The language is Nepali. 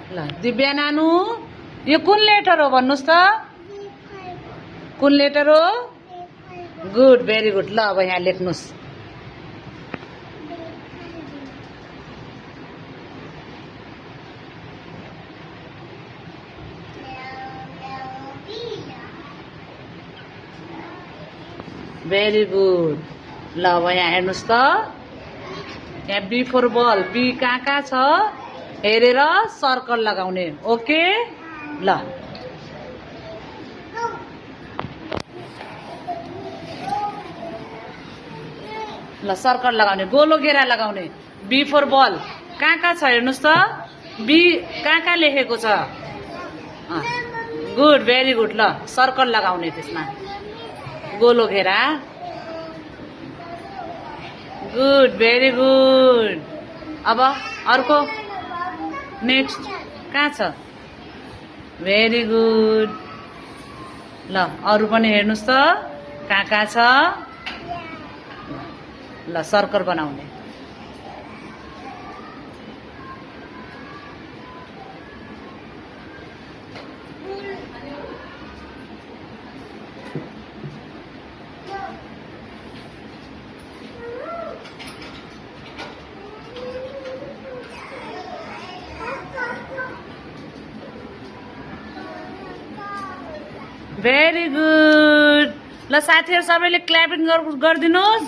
ल दिव्या नानु यो कुन लेटर हो भन्नुस् त कुन लेटर हो गुड भेरी गुड ल अब यहाँ लेख्नुस् भेरी गुड ल अब यहाँ हेर्नुस् त यहाँ बी फोर बल बी कहाँ छ हेरेर सर्कल लगाउने ओके ल ल सर्कल लगाउने गोलो घेरा लगाउने बी फोर बल कहाँ छ हेर्नुस् त बी कहाँ लेखेको छ गुड भेरी गुड ल सर्कल लगाउने त्यसमा गोलो घेरा गुड भेरी गुड अब अर्को नेक्स्ट कहाँ छ भेरी गुड ल अरू पनि हेर्नुस् त कहाँ छ ल सर्कल बनाउने भेरी गुड ल साथीहरु सबैले क्ल्यापिङ गरिदिनुस्